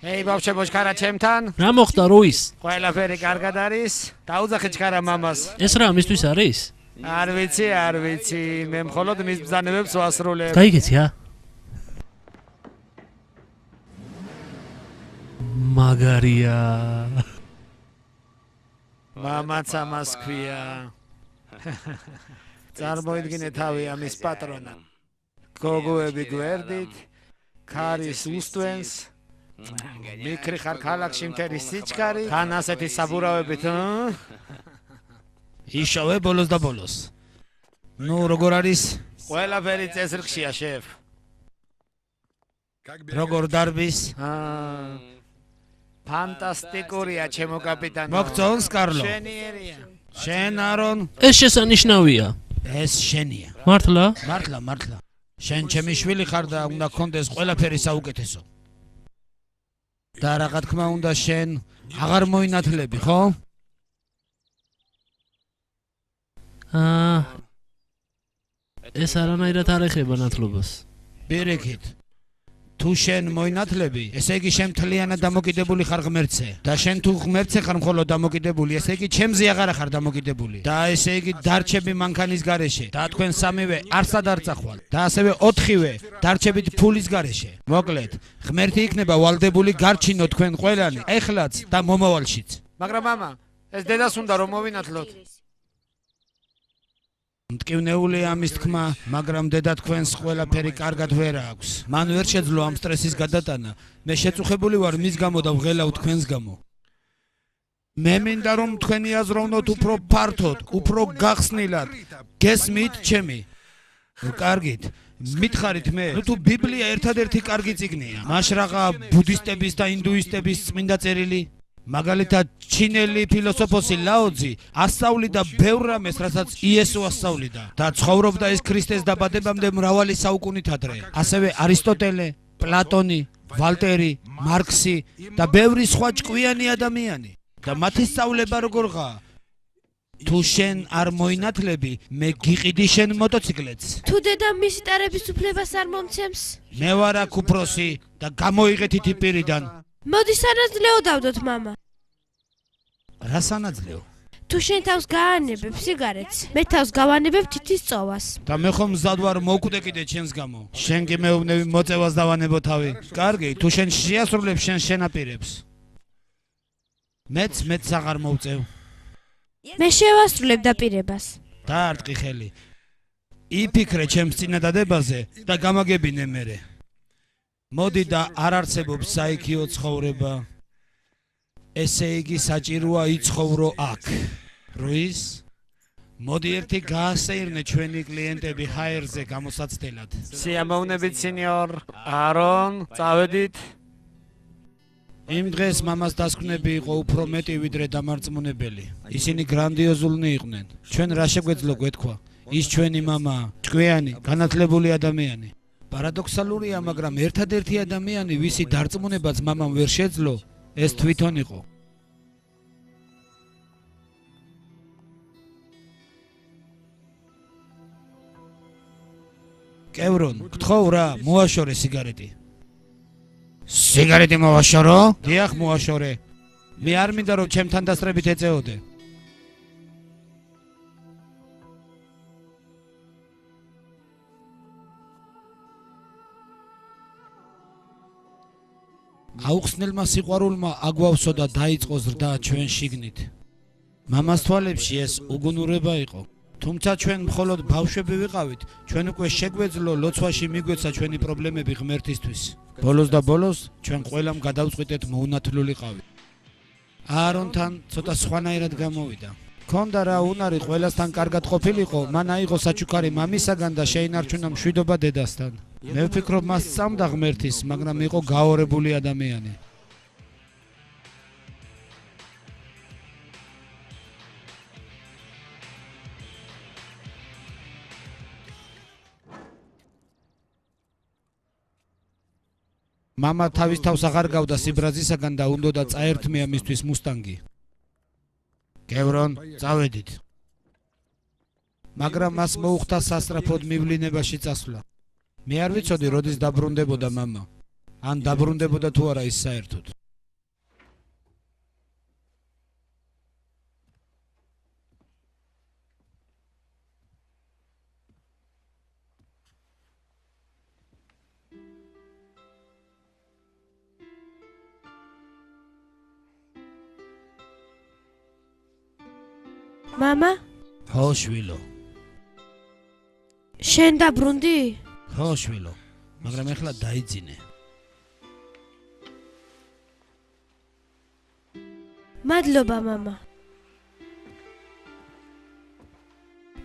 [SPEAKER 8] Hey, ბავშვებო, ჩქარა ჩემთან?
[SPEAKER 6] რა მოხდა როის?
[SPEAKER 8] ყველაფერი კარგად არის? დაუძახე ჩქარა მამას.
[SPEAKER 6] ეს რა მისთვის არის?
[SPEAKER 8] არ ვიცი, მე მხოლოდ მის ბრძანებებს ვასრულებ.
[SPEAKER 6] გაიგეცი ა? მაგარია.
[SPEAKER 8] მამაც ამას ქვია. წარმოიდგინე თავი ამის პატრონა. გოგოები გვერდით, ქარის უსტვენს
[SPEAKER 9] მიკრი ხარ ქალაქში მთელი სიჩქარი, თან ასეთი საბურავებით,
[SPEAKER 8] იშოვე ბოლოს და ბოლოს. ნუ როგორ არის?
[SPEAKER 9] ყველაფერი წესრიგშია, შეფ.
[SPEAKER 8] როგორ დარბის?
[SPEAKER 9] ფანტასტიკურია, ჩემო კაპიტანო.
[SPEAKER 8] მოგწონს, კარლო?
[SPEAKER 9] შენიერია.
[SPEAKER 8] შენ არონ?
[SPEAKER 6] ეს შესანიშნავია.
[SPEAKER 8] ეს შენია.
[SPEAKER 6] მართლა?
[SPEAKER 8] მართლა. შენ ჩემი შვილი ხარ და უნდა გქონდეს ყველაფერი საუკეთესო. და რა თქმა უნდა შენ აღარ მოინათლები, ხო?
[SPEAKER 6] ეს არანაირად არ ეხება ნათლობას.
[SPEAKER 8] ბერეკით. თუ შენ მოინათლები, ესე იგი შენ მთლიანად დამოკიდებული ხარ ღმერთზე. და შენ თუ ღმერთზე ხარ მხოლოდ დამოკიდებული, ესე იგი ჩემზე აღარ ხარ დამოკიდებული. და ესე იგი დარჩები მანქანის გარეშე. და თქვენ სამივე არსად არ წახვალ. და ასევე 4-ვე დარჩებით ფულის გარეშე. მოკლედ, ღმერთი იქნება ვალდებული გარჩინო თქვენ ყველანი, ეხლაც და მომავალშიც.
[SPEAKER 9] მაგრამ მამა, ეს დედას უნდა რომ მოვინათლოთ.
[SPEAKER 8] მტკივნეულია ამის თქმა, მაგრამ დედა თქვენს ყველაფერი კარგად ვერ აქვს. მან ვერ შეძლო ამ სტრესის გადატანა. მე შეწუხებული ვარ მის გამო და ვღელავ თქვენს გამო. მე მინდა რომ თქვენი აზროვნოთ უფრო ფართოდ, უფრო გახსნილად. გესმით ჩემი? კარგით. მითხარით მე, თუ ბიბლია ერთადერთი კარგი წიგნია. მაშრაღა ბუდისტების და ინდუისტების წმინდა წერილი. მაგალითად ჩინელი ფილოსოფოსი ლაოძი ასწავლიდა ბევრ რამეს, რასაც იესო ასწავლიდა და ცხოვრობდა ეს ქრისტეს დაბადებამდე მრავალი საუკუნით ადრე. ასევე არისტოტელე, პლატონი, ვალტერი, მარქსი და ბევრი სხვა ჭკვიანი ადამიანი. და მათი სწავლება როგორღაა? თუ შენ არ მოინათლები, მე გიყიდი შენ მოტოციკლეთს.
[SPEAKER 3] თუ დედა მისი ტარების უფლებას არ მომცემს?
[SPEAKER 8] მე ვარ აქ უფროსი და გამოიღეთით პირიდან.
[SPEAKER 3] მოდი სანაძლეო დავდოთ, მამა.
[SPEAKER 8] რა სანაძლეო?
[SPEAKER 3] თუ შენ თავს გაანებებ სიგარეტს, მე თავს გავანებებ თითის წოვას.
[SPEAKER 8] და მე ხომ მზად ვარ მოვკვდე კიდე ჩემს გამო. შენ კი მეუბნები მოწევას დავანებო თავი. კარგი, თუ შენ შეასრულებ შენ შენაპირებს. მეც აღარ მოვწევ.
[SPEAKER 3] მე შევასრულებ დაპირებას.
[SPEAKER 8] დაარტყი ხელი. იფიქრე ჩემს წინადადებაზე და გამაგებინე მერე. მოდი და არ არსებობს საიქიო ცხოვრება. ესე იგი საჭიროა იცხოვრო აქ. რუის? მოდი ერთი გაასეირნე ჩვენი კლიენტები ჰაერზე გამოსაცდელად.
[SPEAKER 9] სიამოვნებით, სენიორ. არონ, წავედით.
[SPEAKER 8] იმ დღეს მამას დასკვნები იყო უფრო მეტი ვიდრე დამარწმუნებელი. ისინი გრანდიოზულნი იყვნენ. ჩვენ რა შეგვეძლო გვეთქვა? ის ჩვენი მამაა, ჭკვიანი, განათლებული ადამიანი. პარადოქსალურია, მაგრამ ერთადერთი ადამიანი, ვისი დარწმუნებაც მამამ ვერ შეძლო, ეს თვითონ იყო. კევრონ, გთხოვ რა, მოაშორე სიგარეტი. სიგარეტი მოვაშორო? დიახ, მოაშორე. მე არ მინდა რომ ჩემთან დასწრებით ეწეოდე. აუხსნელმა სიყვარულმა აგვავსო და დაიწყო ზრდა ჩვენ შიგნით. მამას თვალებში ეს უგუნურება იყო. თუმცა ჩვენ მხოლოდ ბავშვები ვიყავით, ჩვენ უკვე შეგვეძლო ლოცვაში მიგვეცა ჩვენი პრობლემები ღმერთისთვის. ბოლოს და ბოლოს ჩვენ ყველამ გადავწყვიტეთ მოუნათლულიყავით. აარონთან ცოტა სხვანაირად გამოვიდა. ქონდა რა უნარი ყველასთან კარგად ყოფილიყო, მან აიღო საჩუქარი მამისაგან და შეინარჩუნა მშვიდობა დედასთან. მე ვფიქრობ მას სწამდა ღმერთის, მაგრამ იყო გაორებული ადამიანი. მამა თავის თავს აღარ გავდა სიბრაზისაგან და უნდოდა წაერთმია მისთვის მუსტანგი. კევრონ, წავედით. მაგრამ მას მოუხდა სასწრაფოდ მივლინებაში წასვლა. მე არ ვიცოდი, როდის დაბრუნდებოდა მამა. ან დაბრუნდებოდა თუ არა ის საერთოდ.
[SPEAKER 3] მამა?
[SPEAKER 8] ხო, შვილო.
[SPEAKER 3] შენ დაბრუნდი?
[SPEAKER 8] ხო, შვილო, მაგრამ ეხლა დაიძინე.
[SPEAKER 3] მადლობა მამა.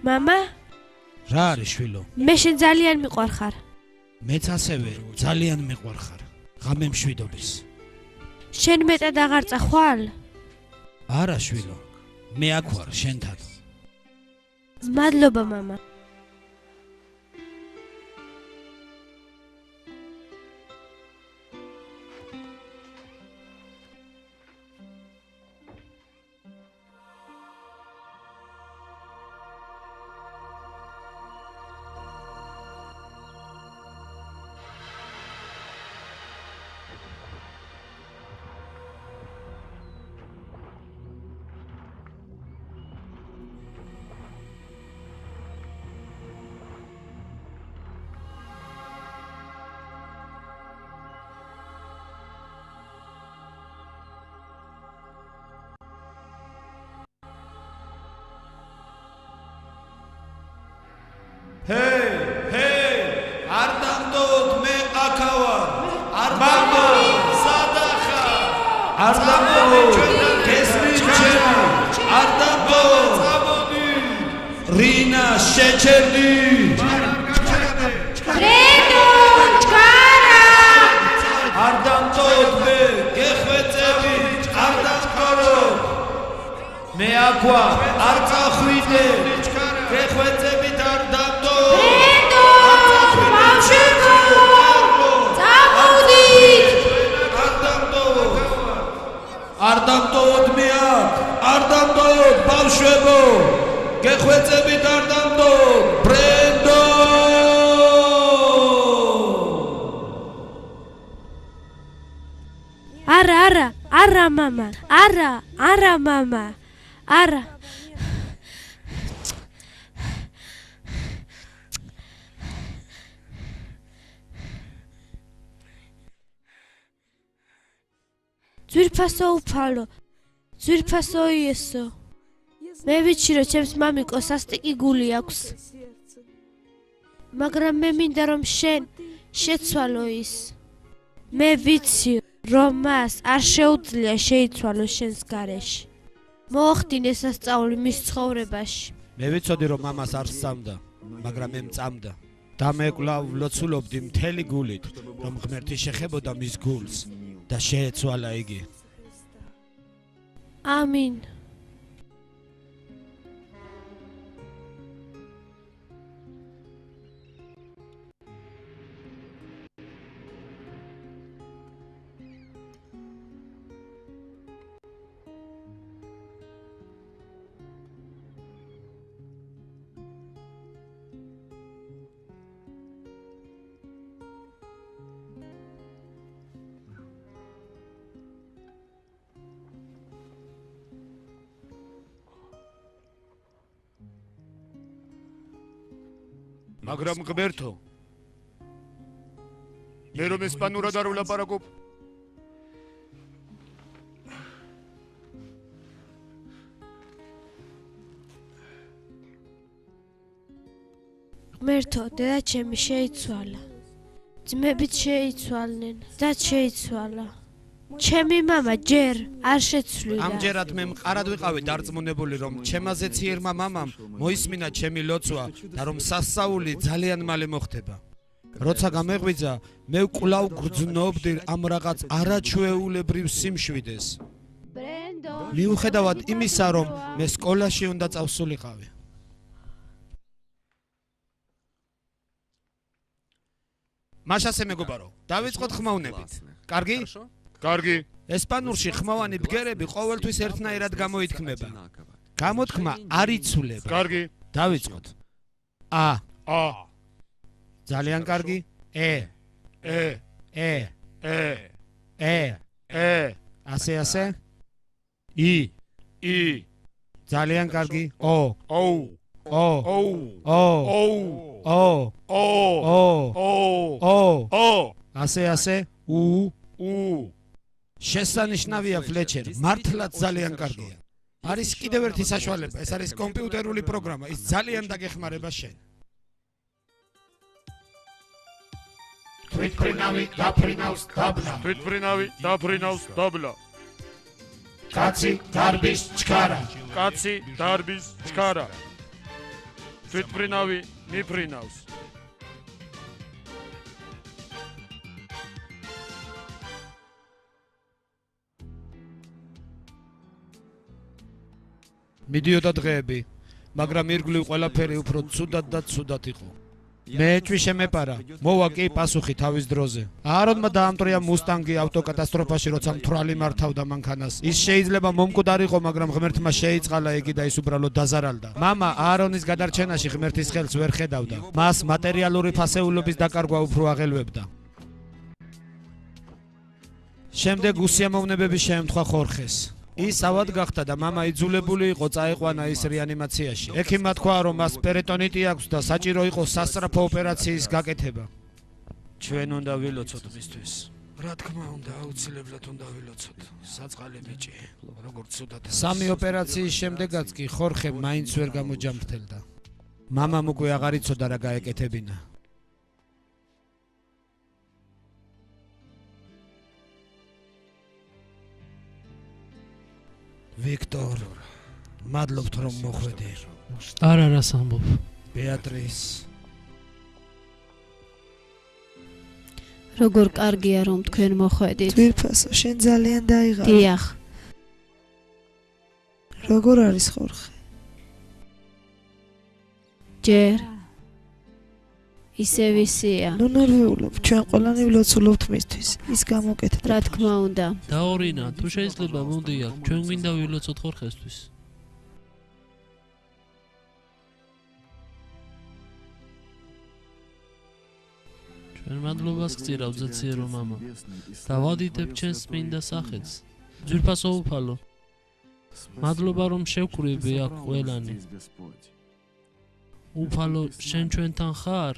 [SPEAKER 3] მამა,
[SPEAKER 8] რა არის შვილო?
[SPEAKER 3] მე შენ ძალიან მიყვარხარ.
[SPEAKER 8] მეც ასევე ძალიან მიყვარხარ. ღამე მშვიდობის.
[SPEAKER 3] შენ მეტად აღარ წახვალ?
[SPEAKER 8] არა შვილო, მე აქ ვარ შენთან.
[SPEAKER 3] მადლობა მამა.
[SPEAKER 8] ჰეი, არ დამდოთ მე აქავარ. არ დამდოთ, სადახა. არ დამდოთ, გესმის ჩემი. არ დამდოთ, წამოდი. ρίნა შეჩერდი.
[SPEAKER 3] ბრენდონ, ჩქარა.
[SPEAKER 8] არ დამდოთ მე, გეხვეწები. არ დამქარო. მე აქ ვარ, არ წახვიდე. გეხვეწებით არ დამდოთ. არ დამტოვოთ მე აქ, არ დამტოვოთ ბავშვებო, გეხვეწებით არ დამტოვოთ, ბრენდო!
[SPEAKER 3] არა მამა, არა მამა, არა. ძვირფასო უფალო, ძვირფასო იესო. მე ვიცი რომ ჩემს მამიკოს სასტიკი გული აქვს. მაგრამ მე მინდა რომ შენ შეცვალო ის. მე ვიცი რომ მას არ შეუძლია შეიცვალოს შენს გარეშე. მოახდინე სასწაული მის ცხოვრებაში.
[SPEAKER 8] მე ვიცოდი რომ მამას არ სწამდა, მაგრამ მე მწამდა. და მე კვლავ ვლოცულობდი მთელი გულით, რომ ღმერთი შეხებოდა მის გულს. და შეეცვალა იგი.
[SPEAKER 3] ამინ.
[SPEAKER 10] მაგრამ ღმერთო, მე რომ ესპანურად არ ვლაპარაკობ.
[SPEAKER 3] ღმერთო, დედაჩემი შეიცვალა. ძმებიც შეიცვალნენ და შეიცვალა. ჩემი მამა ჯერ არ შეცვლიდა.
[SPEAKER 8] ამჯერად მე მყარად ვიყავი დარწმუნებული რომ ჩემაზე ციერმა მამამ მოისმინა ჩემი ლოცვა და რომ სასწაული ძალიან მალე მოხდება. როცა გამეღვიძა, მე კვლავ გრძნობდი ამ რაღაც არაჩვეულებრივ სიმშვიდეს. მიუხედავად იმისა, რომ მე სკოლაში უნდა წავსულიყავი. მაშასე მეგობარო, დავიწყოთ ხმაუნებით. კარგი?
[SPEAKER 10] კარგი.
[SPEAKER 8] ესპანურში ხმოვანი ბგერები ყოველთვის ერთნაირად გამოითქმება. გამოთქმა არ იცვლება.
[SPEAKER 10] კარგი.
[SPEAKER 8] დავიწყოთ. ა. ძალიან კარგი. ასე. ი. ძალიან კარგი. ასე. უ. შესანიშნავია ფლეჩერ, მართლაც ძალიან კარგია. არის კიდევ ერთი საშუალება, ეს არის კომპიუტერული პროგრამა, ის ძალიან დაგეხმარება შენ.
[SPEAKER 10] თვითფრინავი დაფრინავს დაბლა.
[SPEAKER 8] კაცი დარბის ჩქარა.
[SPEAKER 10] კაცი დარბის ჩქარა. თვითმფრინავი მიფრინავს.
[SPEAKER 8] მიდიოდა დღეები, მაგრამ ირგვლივ ყველაფერი უფრო ცუდად და ცუდად იყო. მე ეჭვი შემეპარა, მოვა კი პასუხი თავის დროზე. აარონმა დაამტრია მუსტანგი ავტოკატასტროფაში, როცა მთვრალი მართავდა მანქანას. ის შეიძლება მომკვდარიყო, მაგრამ ღმერთმა შეიწყალა იგი და ის უბრალოდ დაზარალდა. მამა აარონის გადარჩენაში ღმერთის ხელს ვერ ხედავდა. მას მატერიალური ფასეულობის დაკარგვა უფრო აღელვებდა. შემდეგ უსიამოვნებები შეემთხვა ხორხეს. ის ავად გახდა და მამა იძულებული იყო წაეყვანა ის რეანიმაციაში. ექიმმა თქვა, რომ მას პერიტონიტი აქვს და საჭირო იყო სასწრაფო ოპერაციის გაკეთება. ჩვენ უნდა ვილოცოთ მისთვის. რა თქმა უნდა, აუცილებლად უნდა ვილოცოთ. საწყალი ბიჭი, როგორც ცუდად. სამი ოპერაციის შემდეგაც კი ხორხე მაინც ვერ გამოჯამრთელდა. მამამ უკვე აღარ იცოდა რა გაეკეთებინა. ვიქტორ, მადლობთ რომ მოხვედი.
[SPEAKER 6] არა რას ამბობ.
[SPEAKER 8] ბეატრის.
[SPEAKER 2] როგორ კარგია რომ თქვენ მოხვედით.
[SPEAKER 4] ძვირფასო, შენ ძალიან დაიღალე.
[SPEAKER 2] დიახ.
[SPEAKER 4] როგორ არის ხორხე?
[SPEAKER 2] ჯერ ისევ ისეა.
[SPEAKER 4] ნუ ნერვიულობ, ჩვენ ყველანი ვლოცულობთ მისთვის. ის გამოკეთდა.
[SPEAKER 2] რა თქმა უნდა.
[SPEAKER 6] დაორინა, თუ შეიძლება მოდიახ, ჩვენ გვინდა ვილოცოთ ხორხესთვის. ჩვენ მადლობას გწირავ ზეციერო მამა. დავადიდებ ჩვენს წმინდა სახელს. ძვირფასო უფალო. მადლობა რომ შევკრიბე აქ ყველანი. უფალო, შენ ჩვენთან ხარ?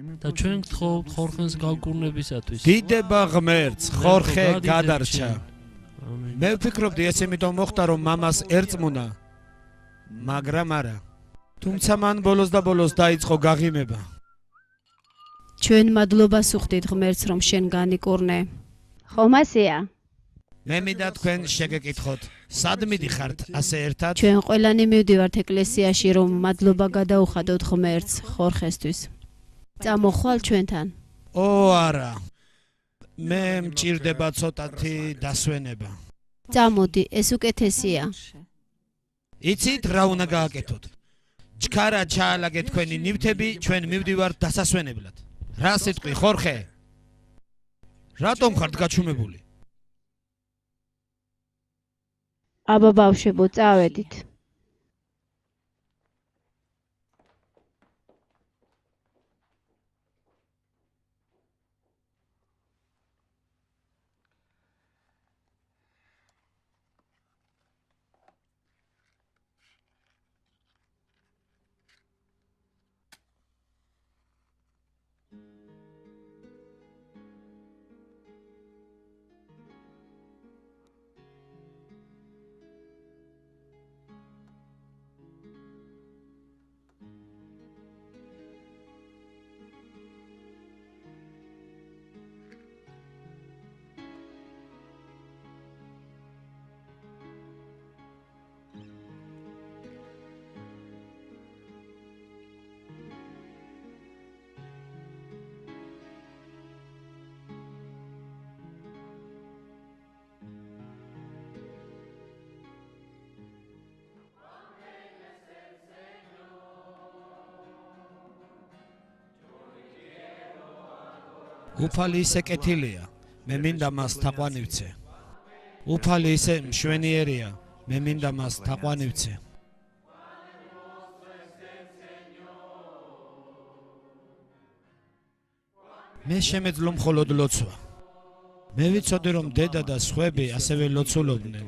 [SPEAKER 6] და ჩვენ გთხოვთ ხორხეს გავკურნებისათვის.
[SPEAKER 8] დიდება ღმერთს, ხორხე გადარჩა. მე ვფიქრობდი ეს იმიტომ მოხდა, რომ მამას ერწმუნა, მაგრამ არა. თუმცა მან ბოლოს და ბოლოს დაიწყო გაღიმება.
[SPEAKER 2] ჩვენ მადლობას უხდით ღმერთს რომ შენ განიკურნე. ხომ ასეა?
[SPEAKER 8] მე მინდა თქვენ შეგეკითხოთ, სად მიდიხართ ასე ერთად?
[SPEAKER 2] ჩვენ ყველანი მივდივართ ეკლესიაში რომ მადლობა გადაუხადოთ ღმერთს ხორხესთვის. წამოხვალ ჩვენთან.
[SPEAKER 8] ო არა. მე მჭირდება ცოტათი დასვენება.
[SPEAKER 2] წამოდი, ეს უკეთესია.
[SPEAKER 8] იცით რა უნდა გააკეთოთ? ჩქარა ჩაალაგეთ თქვენი ნივთები, ჩვენ მივდივართ დასასვენებლად. რა სიტყვი ხორხე? რატომ ხართ გაჩუმებული?
[SPEAKER 2] აბა ბავშვებო, წავედით. უფალი ისე კეთილია, მე მინდა მას თაყვანივცე. უფალი ისე მშვენიერია, მე მინდა მას თაყვანივცე. მე შემეძლო მხოლოდ ლოცვა. მე ვიცოდი რომ დედა და სხვები ასევე ლოცულობდნენ.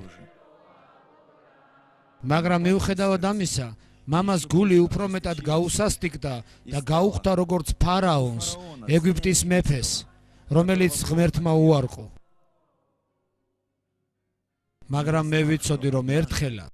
[SPEAKER 2] მაგრამ მიუხედავად ამისა, მამას გული უფრო მეტად გაუსასტიკდა და გაუხვდა როგორც ფარაონს, ეგვიპტის მეფეს, რომელიც ღმერთმა უარყო. მაგრამ მე ვიცოდი რომ ერთხელა